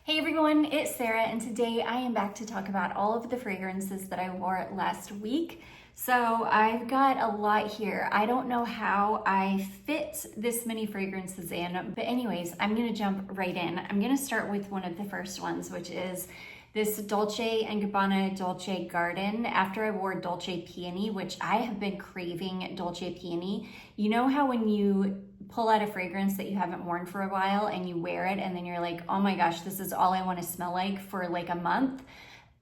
Hey everyone, it's Sarah, and today I am back to talk about all of the fragrances that I wore last week. So I've got a lot here. I don't know how I fit this many fragrances in, but anyways, I'm gonna jump right in. I'm gonna start with one of the first ones, which is this Dolce & Gabbana Dolce Garden. After I wore Dolce Peony, which I have been craving Dolce Peony. You know how when you pull out a fragrance that you haven't worn for a while and you wear it and then you're like, oh my gosh, this is all I want to smell like for like a month?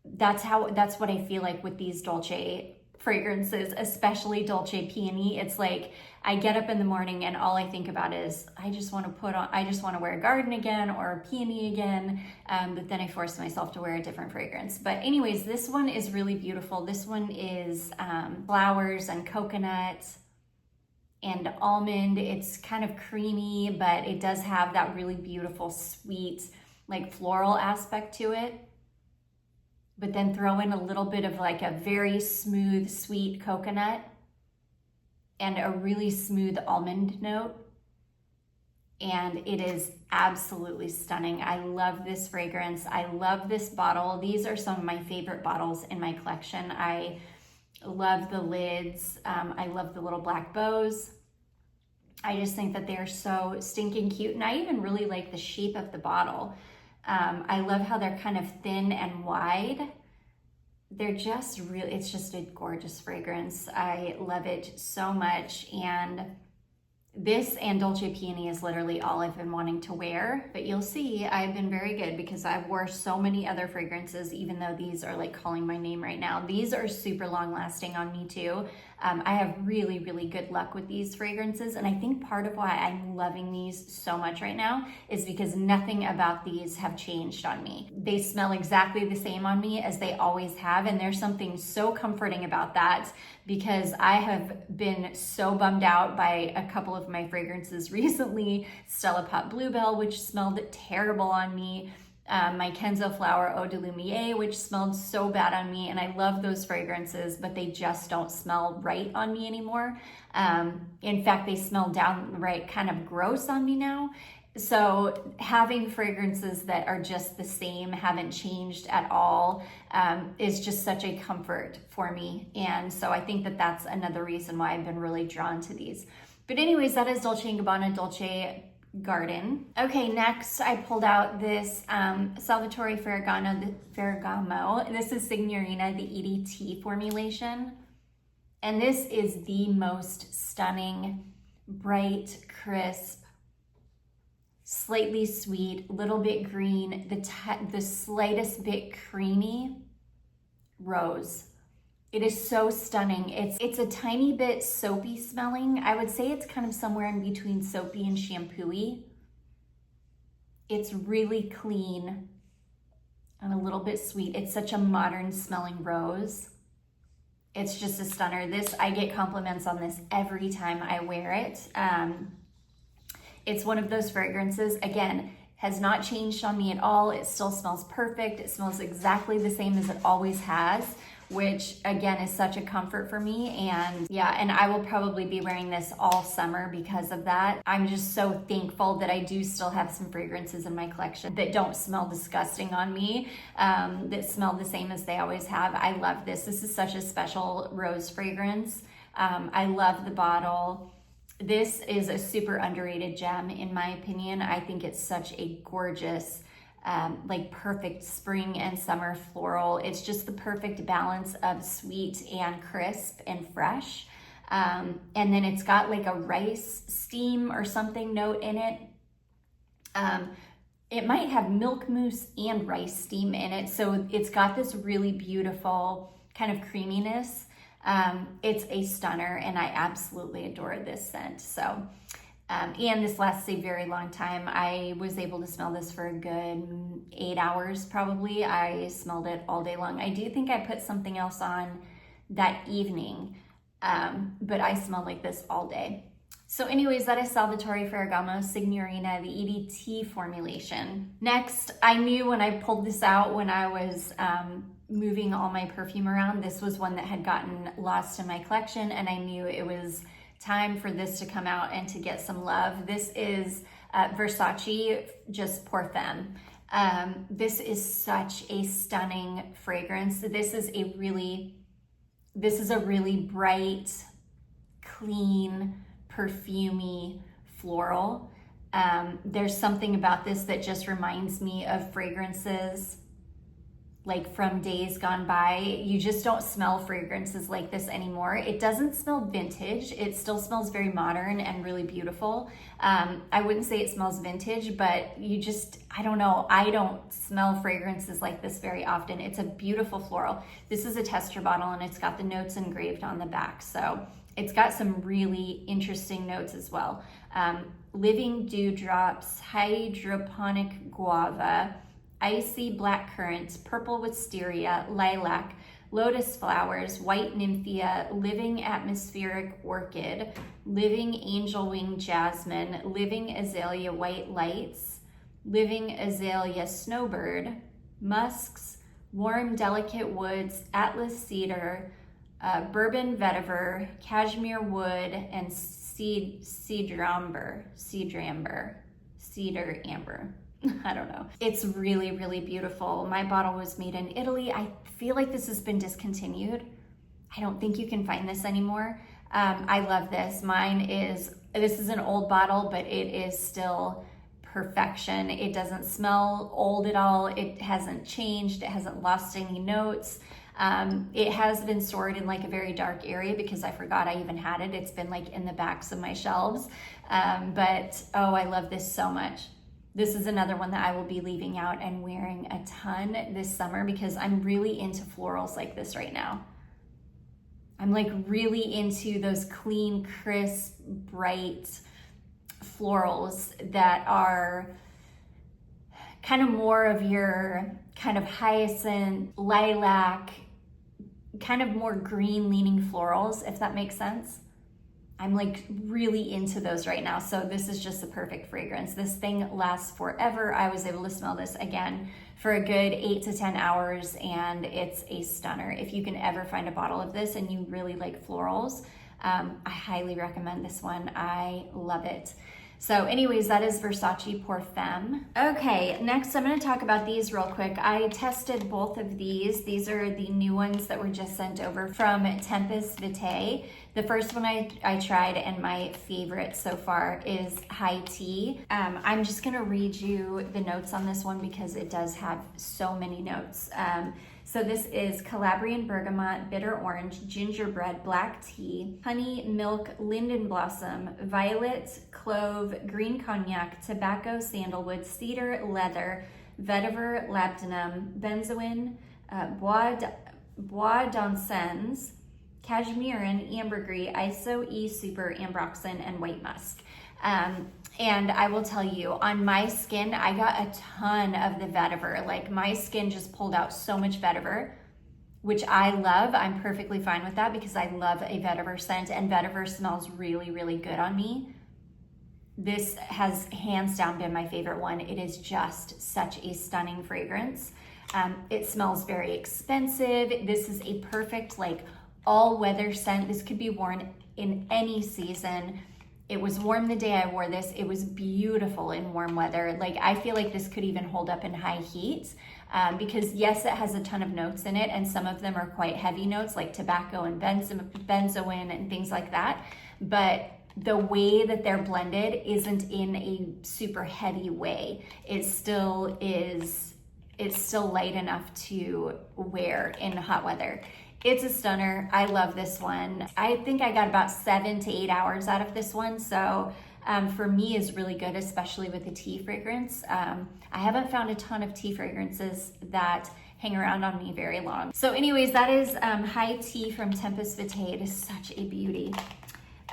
That's what I feel like with these Dolce fragrances, especially Dolce Peony. It's like I get up in the morning and all I think about is I just want to wear a garden again or a peony again, but then I force myself to wear a different fragrance. But anyways, this one is really beautiful. This one is flowers and coconut and almond. It's kind of creamy, but it does have that really beautiful, sweet, like floral aspect to it. But then throw in a little bit of like a very smooth, sweet coconut and a really smooth almond note. And it is absolutely stunning. I love this fragrance. I love this bottle. These are some of my favorite bottles in my collection. I love the lids. I love the little black bows. I just think that they're so stinking cute. And I even really like the shape of the bottle. I love how they're kind of thin and wide. They're just really, it's just a gorgeous fragrance. I love it so much. And this and Dolce Peony is literally all I've been wanting to wear, but you'll see I've been very good because I've wore so many other fragrances, even though these are like calling my name right now. These are super long lasting on me too. I have really, really good luck with these fragrances. And I think part of why I'm loving these so much right now is because nothing about these have changed on me. They smell exactly the same on me as they always have. And there's something so comforting about that because I have been so bummed out by a couple of my fragrances recently. Stella Pot Bluebell, which smelled terrible on me. My Kenzo Flower Eau de Lumiere, which smelled so bad on me, and I love those fragrances, but they just don't smell right on me anymore. In fact, they smell downright kind of gross on me now. So having fragrances that are just the same, haven't changed at all, is just such a comfort for me. And so I think that that's another reason why I've been really drawn to these. But anyways, that is Dolce & Gabbana Dolce Garden. Okay, next I pulled out this Salvatore Ferragamo. This is Signorina, the EDT formulation. And this is the most stunning, bright, crisp, slightly sweet, little bit green, the slightest bit creamy rose. It is so stunning. It's a tiny bit soapy smelling. I would say it's kind of somewhere in between soapy and shampoo-y. It's really clean and a little bit sweet. It's such a modern smelling rose. It's just a stunner. I get compliments on this every time I wear it. It's one of those fragrances, again, has not changed on me at all. It still smells perfect. It smells exactly the same as it always has, which again is such a comfort for me. And yeah, and I will probably be wearing this all summer because of that. I'm just so thankful that I do still have some fragrances in my collection that don't smell disgusting on me, that smell the same as they always have. I love this. This is such a special rose fragrance. I love the bottle. This is a super underrated gem in my opinion. I think it's such a gorgeous, like perfect spring and summer floral. It's just the perfect balance of sweet and crisp and fresh. And then it's got like a rice steam or something note in it. It might have milk mousse and rice steam in it. So it's got this really beautiful kind of creaminess. It's a stunner and I absolutely adore this scent. So and this lasts a very long time. I was able to smell this for a good 8 hours probably. I smelled it all day long. I do think I put something else on that evening, but I smelled like this all day. So anyways, that is Salvatore Ferragamo Signorina, the EDT formulation. Next, I knew when I pulled this out when I was moving all my perfume around, this was one that had gotten lost in my collection, and I knew it was time for this to come out and to get some love. This is Versace Pour Femme. This is such a stunning fragrance. This is a really bright, clean, perfumey floral. There's something about this that just reminds me of fragrances like from days gone by. You just don't smell fragrances like this anymore. It doesn't smell vintage. It still smells very modern and really beautiful. I wouldn't say it smells vintage, but I don't know. I don't smell fragrances like this very often. It's a beautiful floral. This is a tester bottle and it's got the notes engraved on the back. So it's got some really interesting notes as well. Living dewdrops, hydroponic guava, icy black currant, purple wisteria, lilac, lotus flowers, white nymphea, living atmospheric orchid, living angel wing jasmine, living azalea white lights, living azalea snowbird, musks, warm delicate woods, atlas cedar, bourbon vetiver, cashmere wood, and cedar amber. I don't know. It's really, really beautiful. My bottle was made in Italy. I feel like this has been discontinued. I don't think you can find this anymore. I love this. This is an old bottle, but it is still perfection. It doesn't smell old at all. It hasn't changed. It hasn't lost any notes. It has been stored in like a very dark area because I forgot I even had it. It's been like in the backs of my shelves. But I love this so much. This is another one that I will be leaving out and wearing a ton this summer because I'm really into florals like this right now. I'm like really into those clean, crisp, bright florals that are kind of more of your kind of hyacinth, lilac, kind of more green leaning florals, if that makes sense. I'm like really into those right now. So this is just the perfect fragrance. This thing lasts forever. I was able to smell this again for a good 8 to 10 hours and it's a stunner. If you can ever find a bottle of this and you really like florals, I highly recommend this one. I love it. So anyways, that is Versace Pour Femme. Okay, next I'm gonna talk about these real quick. I tested both of these. These are the new ones that were just sent over from Tempus Vitae. The first one I tried and my favorite so far is High Tea. I'm just gonna read you the notes on this one because it does have so many notes. So this is Calabrian bergamot, bitter orange, gingerbread, black tea, honey, milk, linden blossom, violet, clove, green cognac, tobacco, sandalwood, cedar, leather, vetiver, labdanum, benzoin, bois d'encens, cashmerean, ambergris, iso, e-super, ambroxan, and white musk. And I will tell you, on my skin, I got a ton of the vetiver. Like my skin just pulled out so much vetiver, which I love. I'm perfectly fine with that because I love a vetiver scent and vetiver smells really, really good on me. This has hands down been my favorite one. It is just such a stunning fragrance. It smells very expensive. This is a perfect like all-weather scent. This could be worn in any season. It was warm the day I wore this. It was beautiful in warm weather. Like I feel like this could even hold up in high heat because yes, it has a ton of notes in it and some of them are quite heavy notes like tobacco and benzoin and things like that. But the way that they're blended isn't in a super heavy way. It's still light enough to wear in hot weather. It's a stunner. I love this one. I think I got about 7 to 8 hours out of this one. So for me is really good, especially with the tea fragrance. I haven't found a ton of tea fragrances that hang around on me very long. So anyways, that is High Tea from Tempus Vitae. It is such a beauty.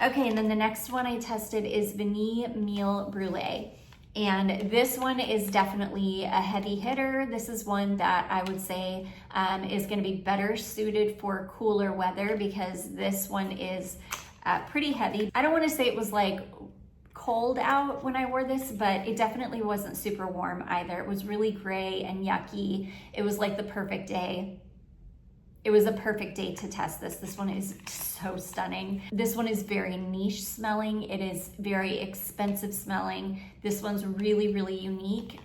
Okay, and then the next one I tested is Vanille Meal Brulee. And this one is definitely a heavy hitter. This is one that I would say is gonna be better suited for cooler weather because this one is pretty heavy. I don't wanna say it was like cold out when I wore this, but it definitely wasn't super warm either. It was really gray and yucky. It was like the perfect day it was a perfect day to test this. This one is so stunning. This one is very niche smelling. It is very expensive smelling. This one's really, really unique.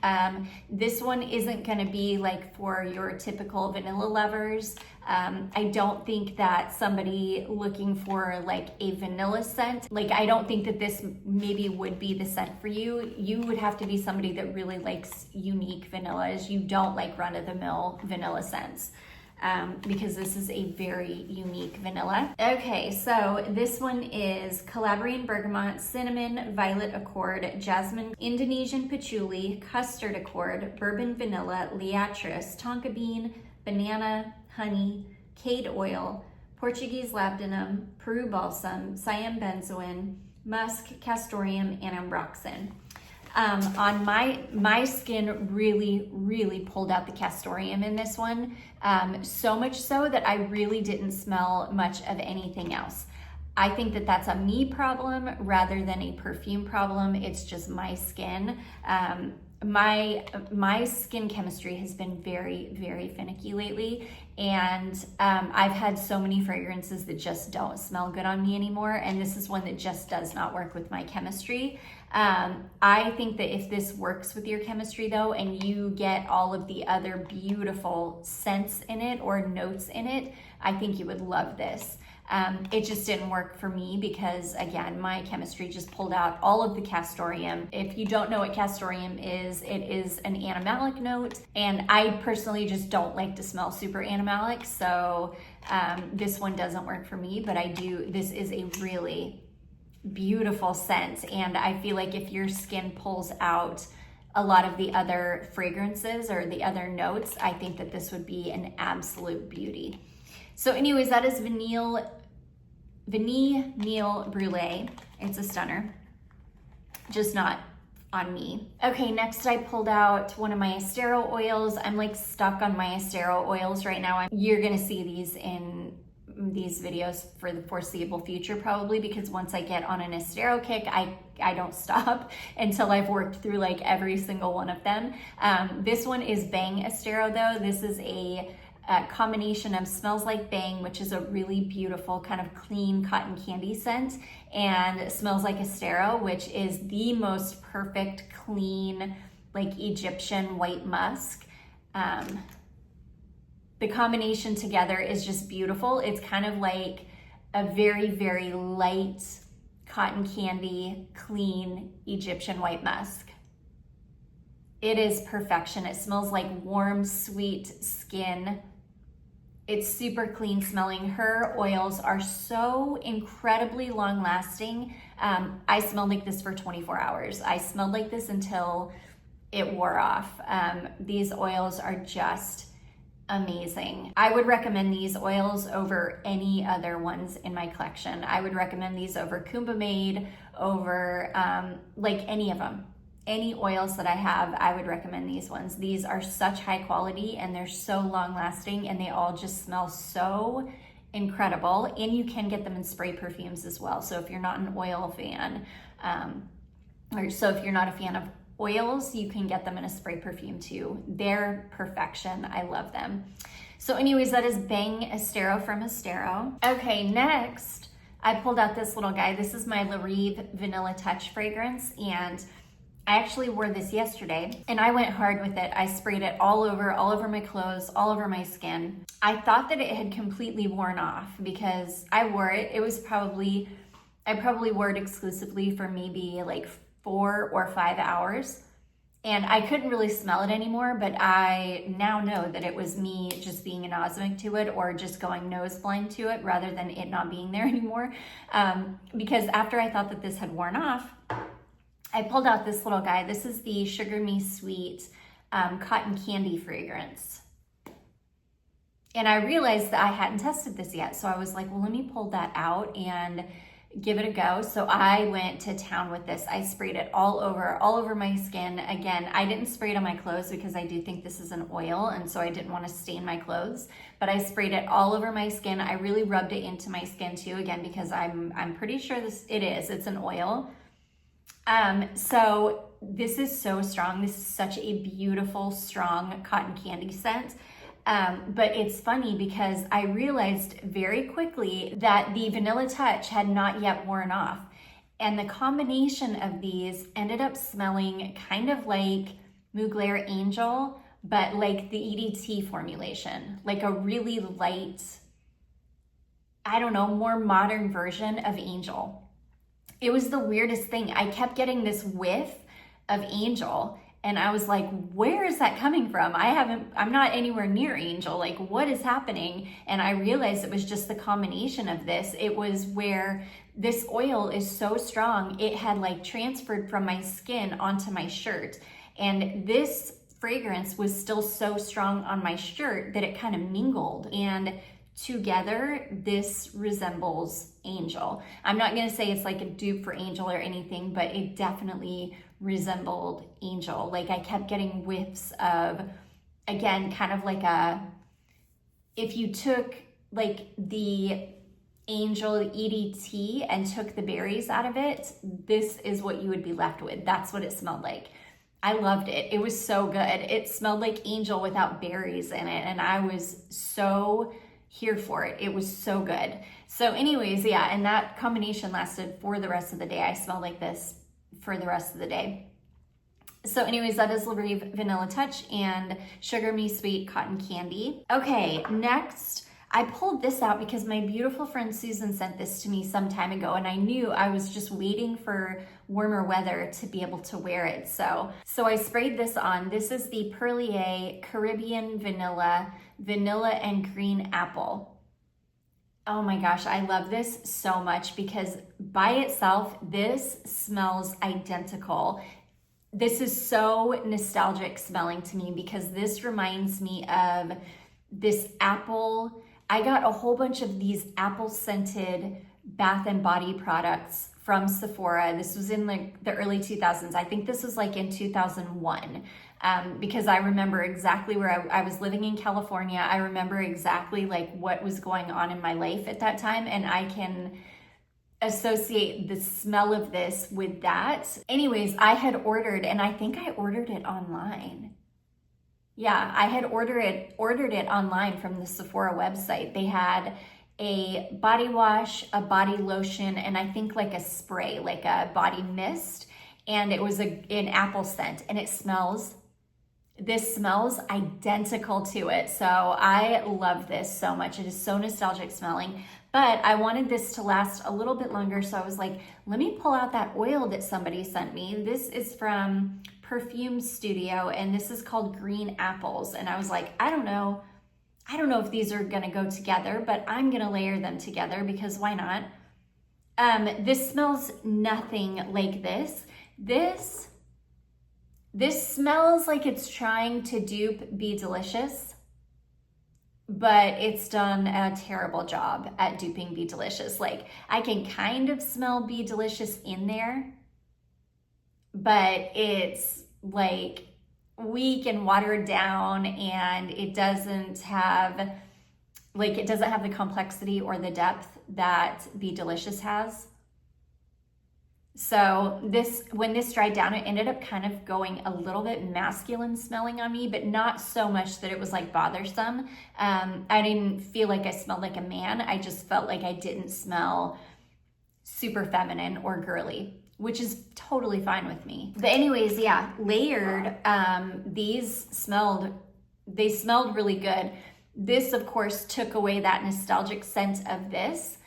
This one isn't gonna be like for your typical vanilla lovers. I don't think that somebody looking for like a vanilla scent, like I don't think that this maybe would be the scent for you. You would have to be somebody that really likes unique vanillas. You don't like run-of-the-mill vanilla scents. Because this is a very unique vanilla. Okay, so this one is Calabrian Bergamot, Cinnamon, Violet Accord, Jasmine, Indonesian Patchouli, Custard Accord, Bourbon Vanilla, Liatris, Tonka Bean, Banana, Honey, Cade Oil, Portuguese Labdanum, Peru Balsam, Siam Benzoin, Musk, Castoreum, and Ambroxan. On my skin really pulled out the castoreum in this one, so much so that I really didn't smell much of anything else. I think that that's a me problem rather than a perfume problem. It's just my skin. My skin chemistry has been very finicky lately, and I've had so many fragrances that just don't smell good on me anymore, and this is one that just does not work with my chemistry. I think that if this works with your chemistry though, and you get all of the other beautiful scents in it or notes in it, I think you would love this. It just didn't work for me because, again, my chemistry just pulled out all of the castoreum. If you don't know what castoreum is, it is an animalic note, and I personally just don't like to smell super animalic, so this one doesn't work for me, but this is a really beautiful scent, and I feel like if your skin pulls out a lot of the other fragrances or the other notes, I think that this would be an absolute beauty. So anyways, that is Vanille Meal Brulee. It's a stunner, just not on me. Okay, next I pulled out one of my Esthero oils. I'm like stuck on my Esthero oils right now. You're gonna see these in these videos for the foreseeable future probably, because once I get on an Esthero kick, I don't stop until I've worked through like every single one of them. This one is Bang Esthero though. This is a combination of Smells Like Bang, which is a really beautiful kind of clean cotton candy scent, and Smells Like Esthero, which is the most perfect clean like Egyptian white musk. The combination together is just beautiful. It's kind of like a very light cotton candy clean Egyptian white musk. It is perfection. It smells like warm, sweet skin. It's super clean smelling. Her oils are so incredibly long lasting. I smelled like this for 24 hours. I smelled like this until it wore off. These oils are just amazing. I would recommend these oils over any other ones in my collection. I would recommend these over Kumba Made, over like any of them. Any oils that I have, I would recommend these ones. These are such high quality and they're so long lasting, and they all just smell so incredible. And you can get them in spray perfumes as well. So if you're not an oil fan, if you're not a fan of oils, you can get them in a spray perfume too. They're perfection. I love them. So anyways, that is Bang Esthero from Esthero. Okay, next I pulled out this little guy. This is my La Rive Vanilla Touch fragrance, and I actually wore this yesterday and I went hard with it. I sprayed it all over my clothes, all over my skin. I thought that it had completely worn off because I wore it. I probably wore it exclusively for maybe like 4 or 5 hours, and I couldn't really smell it anymore, but I now know that it was me just being anosmic to it or just going nose blind to it rather than it not being there anymore. Because after I thought that this had worn off, I pulled out this little guy. This is the Sugar Me Sweet cotton candy fragrance. And I realized that I hadn't tested this yet. So I was like, well, let me pull that out and give it a go. So I went to town with this. I sprayed it all over my skin. Again, I didn't spray it on my clothes because I do think this is an oil, and so I didn't want to stain my clothes, but I sprayed it all over my skin. I really rubbed it into my skin too, again, because I'm pretty sure it's an oil. So this is so strong. This is such a beautiful, strong cotton candy scent. But it's funny because I realized very quickly that the Vanilla Touch had not yet worn off. And the combination of these ended up smelling kind of like Mugler Angel, but like the EDT formulation, like a really light, I don't know, more modern version of Angel. It was the weirdest thing. I kept getting this whiff of Angel, and I was like, where is that coming from? I'm not anywhere near Angel. Like, what is happening? And I realized it was just the combination of this. It was where this oil is so strong, it had like transferred from my skin onto my shirt. And this fragrance was still so strong on my shirt that it kind of mingled. And together, this resembles Angel. I'm not gonna say it's like a dupe for Angel or anything, but it definitely resembled Angel. Like I kept getting whiffs of, again, kind of like if you took like the Angel EDT and took the berries out of it, this is what you would be left with. That's what it smelled like. I loved it. It was so good. It smelled like Angel without berries in it, and I was so here for it. It was so good. So anyways, yeah, and that combination lasted for the rest of the day. I smelled like this for the rest of the day. So anyways, that is La Rive Vanilla Touch and Sugar Me Sweet Cotton Candy. Okay, next, I pulled this out because my beautiful friend Susan sent this to me some time ago, and I knew I was just waiting for warmer weather to be able to wear it. So I sprayed this on. This is the Perlier Caribbean Vanilla and Green Apple. Oh my gosh, I love this so much because by itself, this smells identical. This is so nostalgic smelling to me because this reminds me of this apple. I got a whole bunch of these apple scented bath and body products from Sephora. This was in like the early 2000s. I think this was like in 2001. Because I remember exactly where I was living in California. I remember exactly like what was going on in my life at that time, and I can associate the smell of this with that. Anyways, I had ordered, and I think I ordered it online. Yeah, I had ordered it online from the Sephora website. They had a body wash, a body lotion, and I think like a spray, like a body mist, and it was an apple scent, and this smells identical to it. So I love this so much. It is so nostalgic smelling, but I wanted this to last a little bit longer. So I was like, let me pull out that oil that somebody sent me. This is from Perfume Studio, and this is called Green Apples. And I was like, I don't know if these are gonna go together, but I'm gonna layer them together because why not? This smells nothing like this. This smells like it's trying to dupe Be Delicious, but it's done a terrible job at duping Be Delicious. Like I can kind of smell Be Delicious in there, but it's like weak and watered down, and it doesn't have the complexity or the depth that Be Delicious has. So when this dried down, it ended up kind of going a little bit masculine smelling on me, but not so much that it was like bothersome. I didn't feel like I smelled like a man. I just felt like I didn't smell super feminine or girly, which is totally fine with me. But anyways, yeah, layered, they smelled really good. This, of course, took away that nostalgic scent of this.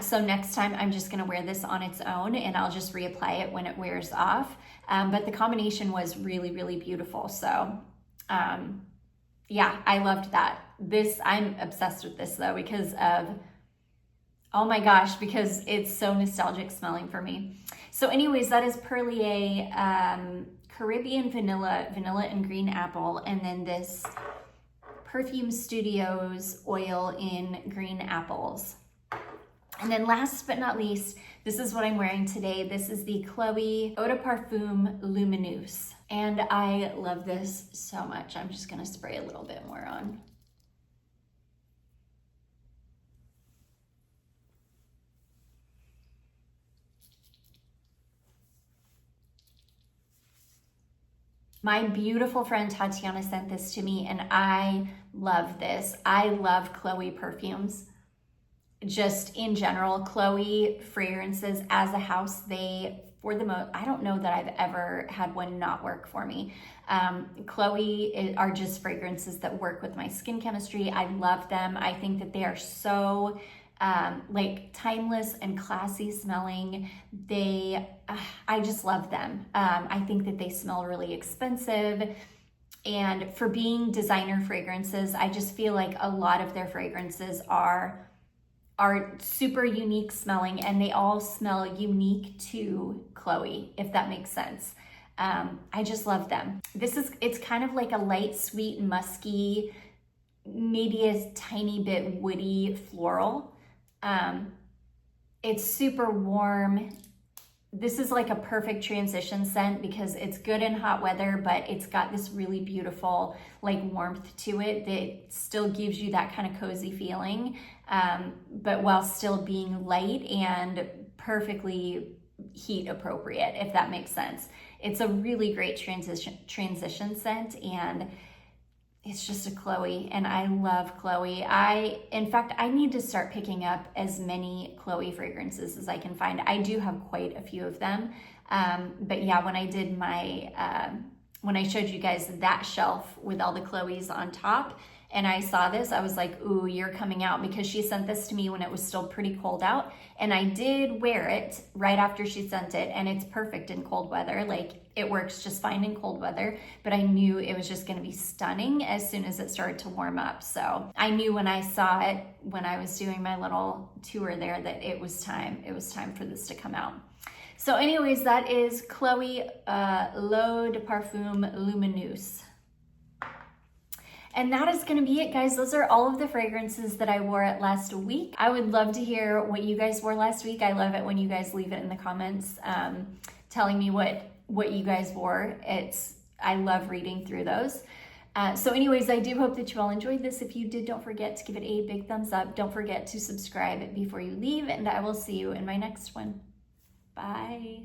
So next time I'm just gonna wear this on its own, and I'll just reapply it when it wears off. But the combination was really, really beautiful. So yeah, I loved that. I'm obsessed with this though because it's so nostalgic smelling for me. So anyways, that is Perlier Caribbean Vanilla and Green Apple, and then this Perfume Studios oil in Green Apples. And then last but not least, this is what I'm wearing today. This is the Chloe Eau de Parfum Lumineuse. And I love this so much. I'm just gonna spray a little bit more on. My beautiful friend Tatiana sent this to me, and I love this. I love Chloe perfumes. Just in general, Chloe fragrances as a house, they, for the most, I don't know that I've ever had one not work for me. Chloe are just fragrances that work with my skin chemistry. I love them. I think that they are so like timeless and classy smelling. I just love them. I think that they smell really expensive. And for being designer fragrances, I just feel like a lot of their fragrances are super unique smelling, and they all smell unique to Chloe, if that makes sense. I just love them. It's kind of like a light, sweet, musky, maybe a tiny bit woody floral. It's super warm. This is like a perfect transition scent because it's good in hot weather, but it's got this really beautiful like warmth to it that still gives you that kind of cozy feeling, but while still being light and perfectly heat appropriate, if that makes sense. It's a really great transition scent, and it's just a Chloe, and I love Chloe. In fact, I need to start picking up as many Chloe fragrances as I can find. I do have quite a few of them. But yeah, when I did when I showed you guys that shelf with all the Chloes on top, and I saw this, I was like, ooh, you're coming out, because she sent this to me when it was still pretty cold out. And I did wear it right after she sent it, and it's perfect in cold weather. Like, it works just fine in cold weather, but I knew it was just gonna be stunning as soon as it started to warm up. So I knew when I saw it, when I was doing my little tour there, that it was time for this to come out. So anyways, that is Chloe L'Eau de Parfum Lumineuse. And that is gonna be it, guys. Those are all of the fragrances that I wore last week. I would love to hear what you guys wore last week. I love it when you guys leave it in the comments, telling me what you guys wore. I love reading through those. So anyways, I do hope that you all enjoyed this. If you did, don't forget to give it a big thumbs up. Don't forget to subscribe before you leave, and I will see you in my next one. Bye.